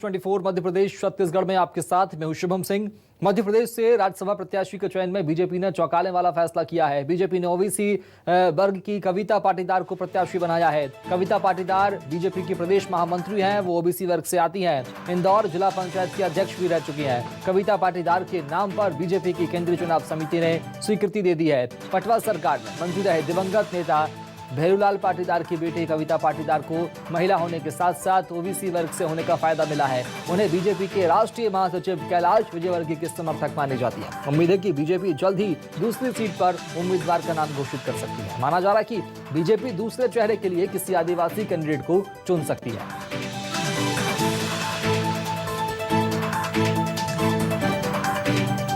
24 मध्य प्रदेश छत्तीसगढ़ में आपके साथ मैं हूं शुभम सिंह। मध्य प्रदेश से राज्यसभा प्रत्याशी के चयन में बीजेपी ने चौंकाने वाला फैसला किया है। बीजेपी ने ओबीसी वर्ग की कविता पाटीदार को प्रत्याशी बनाया है। कविता पाटीदार बीजेपी की प्रदेश महामंत्री हैं। वो ओबीसी वर्ग से आती हैं। इंदौर जिला पंचायत की अध्यक्ष भी रह चुकी हैं। कविता पाटीदार के नाम पर बीजेपी की केंद्रीय चुनाव समिति ने स्वीकृति दे दी है। पटवा सरकार में मंत्री रहे दिवंगत नेता भैरूलाल पाटीदार की बेटी कविता पाटीदार को महिला होने के साथ साथ ओबीसी वर्ग से होने का फायदा मिला है। उन्हें बीजेपी के राष्ट्रीय महासचिव कैलाश विजयवर्गीय की समर्थक मानी जाती है। उम्मीद है कि बीजेपी जल्द ही दूसरी सीट पर उम्मीदवार का नाम घोषित कर सकती है। माना जा रहा है कि बीजेपी दूसरे चेहरे के लिए किसी आदिवासी कैंडिडेट को चुन सकती है।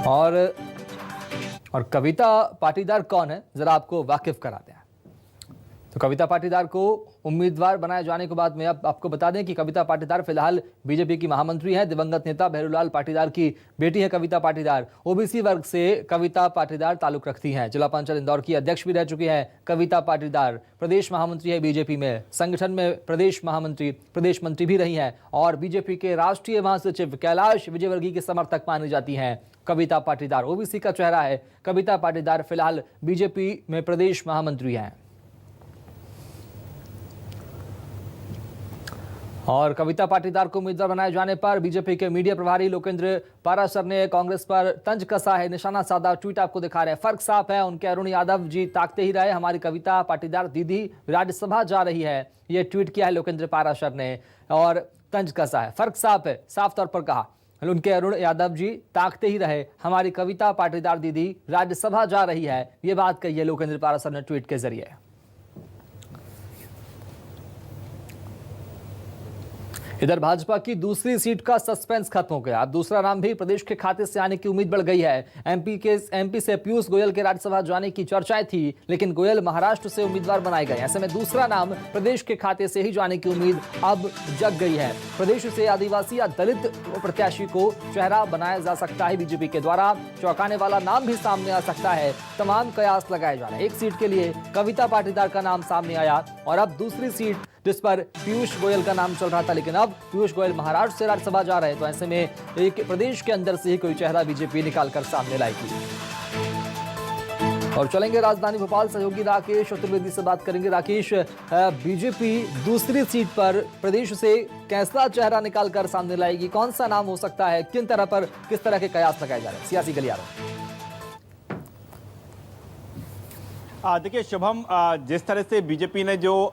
और कविता पाटीदार कौन है, जरा आपको वाकिफ कराते हैं। तो कविता पाटीदार को उम्मीदवार बनाए जाने के बाद में अब आपको बता दें कि कविता पाटीदार फिलहाल बीजेपी की महामंत्री हैं। दिवंगत नेता भैरूलाल पाटीदार की बेटी है कविता पाटीदार। ओबीसी वर्ग से कविता पाटीदार ताल्लुक रखती हैं। जिला पंचायत इंदौर की अध्यक्ष भी रह चुकी हैं कविता पाटीदार। प्रदेश महामंत्री है बीजेपी में। संगठन में प्रदेश महामंत्री, प्रदेश मंत्री भी रही हैं और बीजेपी के राष्ट्रीय महासचिव कैलाश विजयवर्गीय की समर्थक मानी जाती हैं। कविता पाटीदार ओबीसी का चेहरा है। कविता पाटीदार फिलहाल बीजेपी में प्रदेश महामंत्री हैं। और कविता पाटीदार को उम्मीदवार बनाए जाने पर बीजेपी के मीडिया प्रभारी लोकेंद्र पाराशर ने कांग्रेस पर तंज कसा है, निशाना साधा। ट्वीट आपको दिखा रहे हैं। फर्क साफ है, उनके अरुण यादव जी ताकते ही रहे, हमारी कविता पाटीदार दीदी राज्यसभा जा रही है। ये ट्वीट किया है लोकेंद्र पाराशर ने और तंज कसा है। फर्क साफ है, साफ तौर पर कहा उनके अरुण यादव जी ताकते ही रहे, हमारी कविता पाटीदार दीदी राज्यसभा जा रही है। ये बात कही है लोकेंद्र पाराशर ने ट्वीट के जरिए। इधर भाजपा की दूसरी सीट का सस्पेंस खत्म हो गया। अब दूसरा नाम भी प्रदेश के खाते से आने की उम्मीद बढ़ गई है। एमपी से पीयूष गोयल के राज्यसभा जाने की चर्चाएं थी, लेकिन गोयल महाराष्ट्र से उम्मीदवार बनाए गए। ऐसे में दूसरा नाम प्रदेश के खाते से ही जाने की उम्मीद अब जग गई है। प्रदेश से आदिवासी या दलित प्रत्याशी को चेहरा बनाया जा सकता है। बीजेपी के द्वारा चौंकाने वाला नाम भी सामने आ सकता है। तमाम कयास लगाए जा रहे हैं। एक सीट के लिए कविता पाटीदार का नाम सामने आया और अब दूसरी सीट जिस पर पीयूष गोयल का नाम चल रहा था, लेकिन अब पीयूष गोयल महाराष्ट्र से राज्यसभा जा रहे हैं। तो ऐसे में एक प्रदेश के अंदर से ही कोई चेहरा बीजेपी निकालकर सामने लाएगी। और चलेंगे राजधानी भोपाल, सहयोगी राकेश चतुर्वेदी से बात करेंगे। राकेश, बीजेपी दूसरी सीट पर प्रदेश से कैसा चेहरा निकालकर सामने लाएगी? कौन सा नाम हो सकता है? किन तरह पर किस तरह के कयास लगाए जा रहे हैं सियासी गलियारों? देखिए शुभम, जिस तरह से बीजेपी ने जो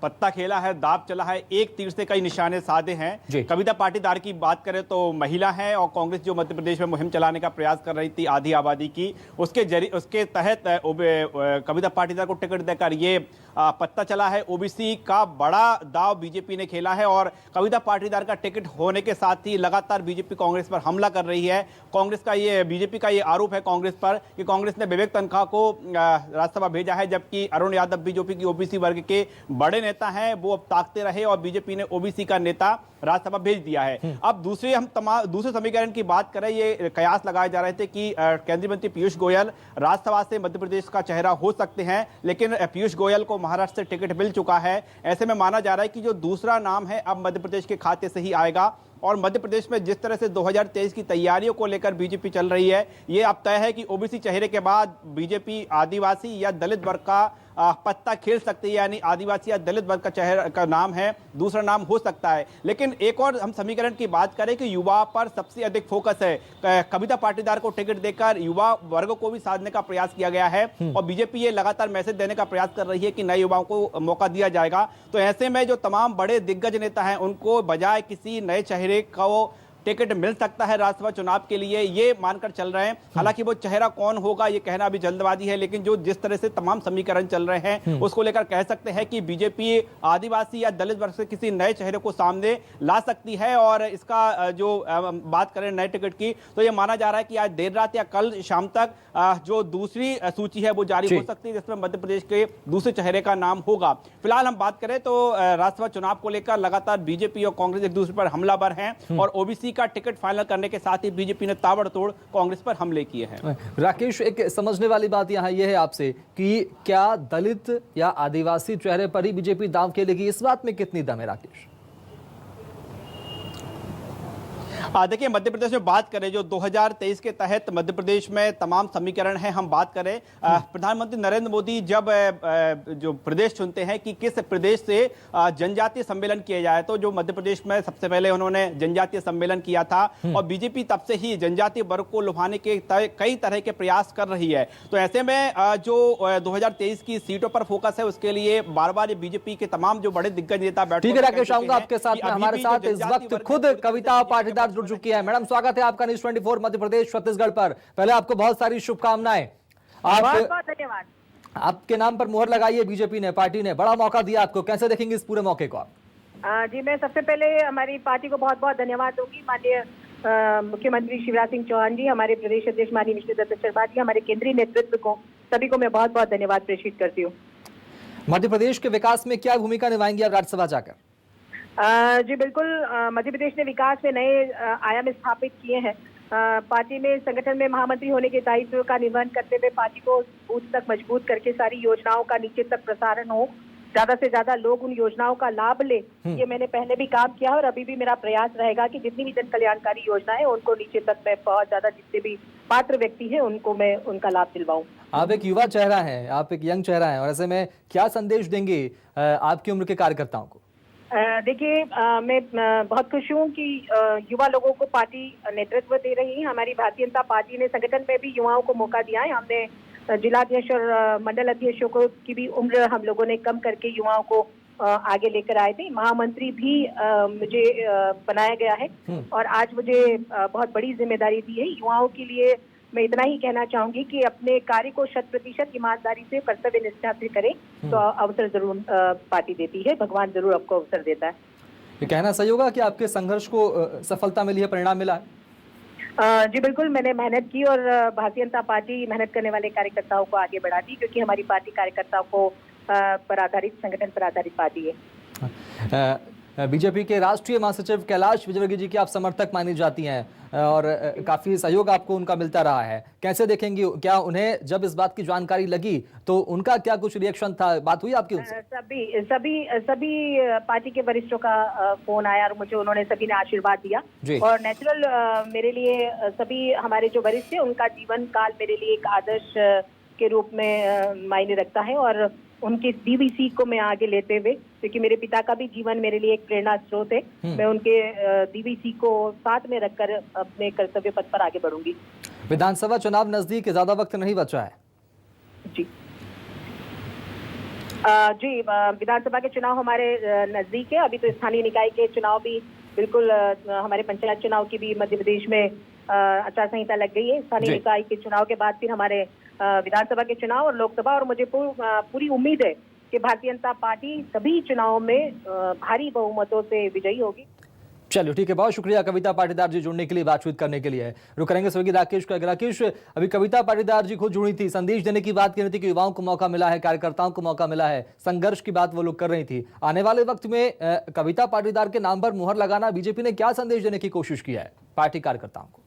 पत्ता खेला है, दाव चला है, एक तीर से कई निशाने साधे हैं। कविता पाटीदार की बात करें तो महिला है और कांग्रेस जो मध्य प्रदेश में मुहिम चलाने का प्रयास कर रही थी आधी आबादी की, उसके तहत कविता पाटीदार को टिकट देकर ये पत्ता चला है। ओबीसी का बड़ा दाव बीजेपी ने खेला है और कविता पाटीदार का टिकट होने के साथ ही लगातार बीजेपी कांग्रेस पर हमला कर रही है। बीजेपी का ये आरोप है कांग्रेस पर कि कांग्रेस ने विवेक तन्खा को राज्यसभा भेजा है, जबकि अरुण यादव बीजेपी की ओबीसी वर्ग के बड़े नेता हैं, वो अब ताकते रहे और बीजेपी ने ओबीसी का नेता राज्यसभा भेज दिया है। अब दूसरे समीकरण की बात करें, ये कयास लगाए जा रहे थे कि केंद्रीय मंत्री पीयूष गोयल राज्यसभा से मध्य प्रदेश का चेहरा हो सकते हैं, लेकिन पीयूष गोयल को महाराष्ट्र से टिकट मिल चुका है। ऐसे में माना जा रहा है कि जो दूसरा नाम है अब मध्य प्रदेश के खाते से ही आएगा। और मध्य प्रदेश में जिस तरह से 2023 की तैयारियों को लेकर बीजेपी चल रही है, ये अब तय है कि ओबीसी चेहरे के बाद बीजेपी आदिवासी या दलित वर्ग का पत्ता खेल सकती है, यानी आदिवासी या दलित वर्ग का चेहरा का नाम है, दूसरा नाम हो सकता है। लेकिन एक और हम समीकरण की बात करें कि युवा पर सबसे अधिक फोकस है। कविता पाटीदार को टिकट देकर युवा वर्ग को भी साधने का प्रयास किया गया है और बीजेपी ये लगातार मैसेज देने का प्रयास कर रही है कि नए युवाओं को मौका दिया जाएगा। तो ऐसे में जो तमाम बड़े दिग्गज नेता हैं, उनको बजाय किसी नए चेहरे को टिकट मिल सकता है राज्यसभा चुनाव के लिए, ये मानकर चल रहे हैं। हालांकि वो चेहरा कौन होगा ये कहना अभी जल्दबाजी है, लेकिन जो जिस तरह से तमाम समीकरण चल रहे हैं उसको लेकर कह सकते हैं कि बीजेपी आदिवासी या दलित वर्ग से किसी नए चेहरे को सामने ला सकती है। और इसका जो बात करें नए टिकट की, तो ये माना जा रहा है कि आज देर रात या कल शाम तक जो दूसरी सूची है वो जारी हो सकती है, जिसमें मध्य प्रदेश के दूसरे चेहरे का नाम होगा। फिलहाल हम बात करें तो राज्यसभा चुनाव को लेकर लगातार बीजेपी और कांग्रेस एक दूसरे पर हमलावर हैं और ओबीसी का टिकट फाइनल करने के साथ ही बीजेपी ने ताबड़तोड़ कांग्रेस पर हमले किए हैं। राकेश, एक समझने वाली बात यहां यह है आपसे कि क्या दलित या आदिवासी चेहरे पर ही बीजेपी दांव खेलेगी, इस बात में कितनी दम है राकेश? देखिए, मध्य प्रदेश में बात करें जो 2023 के तहत मध्य प्रदेश में तमाम समीकरण हैं, हम बात करें प्रधानमंत्री नरेंद्र मोदी जब जो प्रदेश चुनते हैं कि किस प्रदेश से जनजातीय सम्मेलन किया जाए, तो जो मध्य प्रदेश में सबसे पहले उन्होंने जनजातीय सम्मेलन किया था और बीजेपी तब से ही जनजातीय वर्ग को लुभाने के कई तरह के प्रयास कर रही है। तो ऐसे में जो 2023 की सीटों पर फोकस है, उसके लिए बार बार बीजेपी के तमाम जो बड़े दिग्गज नेता बैठे। ठीक है राकेश, आऊंगा आपके साथ में। हमारे साथ इस वक्त खुद कविता पाटीदार जुड़ चुकी है। मैडम, स्वागत है आपका न्यूज़ 24 मध्य प्रदेश छत्तीसगढ़ पर। पहले आपको बहुत सारी शुभकामनाएं। बहुत धन्यवाद। आपके नाम पर मुहर लगाई है बीजेपी ने, पार्टी ने बड़ा मौका दिया आपको, कैसे देखेंगे इस पूरे मौके को आप? जी, मैं सबसे पहले हमारी पार्टी को बहुत बहुत धन्यवाद दूंगी। माननीय मुख्यमंत्री शिवराज सिंह चौहान जी, हमारे प्रदेश अध्यक्ष माननीय विष्णुदत्त शर्मा जी, हमारे केंद्रीय नेतृत्व को, सभी को मैं बहुत बहुत धन्यवाद प्रेषित करती हूँ। मध्य प्रदेश के विकास में क्या भूमिका निभाएंगे आप राज्यसभा जाकर? जी बिल्कुल, मध्य प्रदेश ने विकास में नए आयाम स्थापित किए हैं। पार्टी में संगठन में महामंत्री होने के दायित्व का निर्वहन करते हुए पार्टी को बूथ तक मजबूत करके सारी योजनाओं का नीचे तक प्रसारण हो, ज्यादा से ज्यादा लोग उन योजनाओं का लाभ ले, ये मैंने पहले भी काम किया और अभी भी मेरा प्रयास रहेगा कि जितनी भी जन कल्याणकारी योजना है उनको नीचे तक मैं बहुत ज्यादा, जितने भी पात्र व्यक्ति हैं उनको मैं उनका लाभ दिलवाऊं। आप एक युवा चेहरा हैं, आप एक यंग चेहरा हैं, और ऐसे में क्या संदेश देंगे आपकी उम्र के कार्यकर्ताओं को? देखिए, मैं बहुत खुश हूँ कि युवा लोगों को पार्टी नेतृत्व दे रही है। हमारी भारतीय जनता पार्टी ने संगठन में भी युवाओं को मौका दिया है। हमने जिलाध्यक्ष और मंडल अध्यक्षों को की भी उम्र हम लोगों ने कम करके युवाओं को आगे लेकर आए थे। महामंत्री भी मुझे बनाया गया है और आज मुझे बहुत बड़ी जिम्मेदारी दी है। युवाओं के लिए मैं इतना ही कहना चाहूंगी कि अपने कार्य को 100% ईमानदारी से, कर्तव्य निष्ठा से करें तो अवसर जरूर पार्टी देती है, भगवान जरूर आपको अवसर देता है। ये कहना सही होगा कि आपके संघर्ष को सफलता मिली है, परिणाम मिला है? जी बिल्कुल, मैंने मेहनत की और भारतीय जनता पार्टी मेहनत करने वाले कार्यकर्ताओं को आगे बढ़ाती, क्योंकि हमारी पार्टी कार्यकर्ताओं को पर आधारित, संगठन पर आधारित पार्टी है। बीजेपी के राष्ट्रीय महासचिव कैलाश विजयवर्गीय जी की आप समर्थक मानी जाती हैं और काफी सहयोग आपको उनका मिलता रहा है, कैसे देखेंगे? क्या उन्हें जब इस बात की जानकारी लगी तो उनका क्या कुछ रिएक्शन था, बात हुई आपकी उनसे? सभी पार्टी के वरिष्ठों का फोन आया और मुझे उन्होंने सभी ने आशीर्वाद दिया और नेचुरल मेरे लिए सभी हमारे जो वरिष्ठ है उनका जीवन काल मेरे लिए एक आदर्श के रूप में मायने रखता है और उनके दी हुई सीख को मैं आगे लेते हुए, क्योंकि मेरे पिता का भी जीवन मेरे लिए एक प्रेरणा स्रोत है, मैं उनके दी हुई सीख को साथ में रखकर अपने कर्तव्य पथ पर आगे बढ़ूंगी। विधानसभा चुनाव नजदीक, ज्यादा वक्त नहीं बचा है। जी विधानसभा के चुनाव हमारे नजदीक है। अभी तो स्थानीय निकाय के चुनाव भी बिल्कुल, हमारे पंचायत चुनाव की भी मध्य प्रदेश में आचार संहिता लग गई है। स्थानीय निकाय के चुनाव के बाद फिर हमारे विधानसभा के चुनाव और लोकसभा, और मुझे पूरी उम्मीद है कि भारतीय जनता पार्टी सभी चुनावों में भारी बहुमतों से विजयी होगी। चलिए ठीक है, बहुत शुक्रिया कविता पाटीदार जी जुड़ने के लिए, बातचीत करने के लिए। रुक करेंगे स्वर्गीय राकेश का। राकेश, अभी कविता पाटीदार जी खुद जुड़ी थी, संदेश देने की बात कर रही थी कि युवाओं को मौका मिला है, कार्यकर्ताओं को मौका मिला है, संघर्ष की बात वो लोग कर रही थी। आने वाले वक्त में कविता पाटीदार के नाम पर मुहर लगाना, बीजेपी ने क्या संदेश देने की कोशिश किया है पार्टी कार्यकर्ताओं को?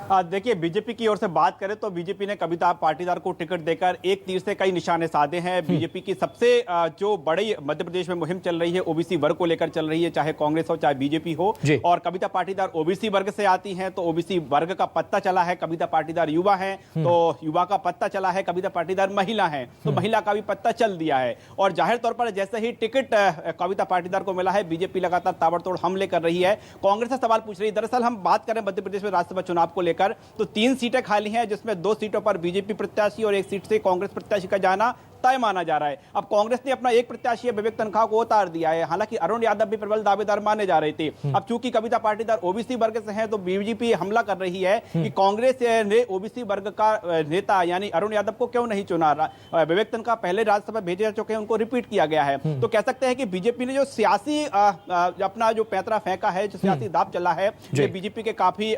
देखिए, बीजेपी की ओर से बात करें तो बीजेपी ने कविता पाटीदार को टिकट देकर एक तीर से कई निशाने साधे हैं। बीजेपी की सबसे जो बड़ी मध्य प्रदेश में मुहिम चल रही है ओबीसी वर्ग को लेकर चल रही है, चाहे कांग्रेस हो चाहे बीजेपी हो, और कविता पाटीदार ओबीसी वर्ग से आती हैं तो ओबीसी वर्ग का पत्ता चला है। कविता पाटीदार युवा है तो युवा का पत्ता चला है, कविता पाटीदार महिला है तो महिला का भी पत्ता चल दिया है। और जाहिर तौर पर जैसे ही टिकट कविता पाटीदार को मिला है, बीजेपी लगातार ताबड़तोड़ हमले कर रही है, कांग्रेस से सवाल पूछ रही है। दरअसल हम बात करें मध्य प्रदेश में राज्यसभा चुनाव को लेकर तो 3 सीटें खाली हैं, जिसमें 2 सीटों पर बीजेपी प्रत्याशी और 1 सीट से कांग्रेस प्रत्याशी का जाना तय माना जा रहा है। अब कांग्रेस ने अपना एक प्रत्याशी विवेक तनखा को उतार दिया है, हालांकि अरुण यादव भी प्रबल दावेदार माने जा रहे थे। अब चूंकि कविता पाटीदार ओबीसी वर्ग से हैं तो बीजेपी हमला कर रही है कि कांग्रेस ने ओबीसी वर्ग का नेता यानी अरुण यादव को क्यों नहीं चुना। विवेक तनखा पहले राज्यसभा भेजे जा चुके हैं, उनको रिपीट किया गया है। तो कह सकते हैं कि बीजेपी ने जो सियासी अपना जो पैंतरा फेंका है, जो सियासी दाव चला है, ये बीजेपी के काफी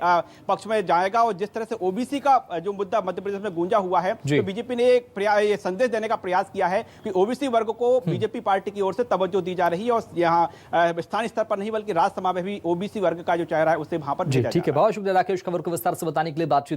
पक्ष में जाएगा। और जिस तरह से ओबीसी का जो मुद्दा मध्य प्रदेश में गूंजा हुआ है, तो बीजेपी ने एक संदेश देने का प्रयास किया है कि ओबीसी वर्ग को बीजेपी पार्टी की ओर से तवज्जो दी जा रही है और यहाँ स्थानीय स्तर पर नहीं बल्कि राज्यसभा में भी ओबीसी वर्ग का जो चेहरा है उसे वहां पर भेजा जा रहा है। ठीक है, बहुत शुक्रिया राकेश, खबर को विस्तार से बताने के लिए, बातचीत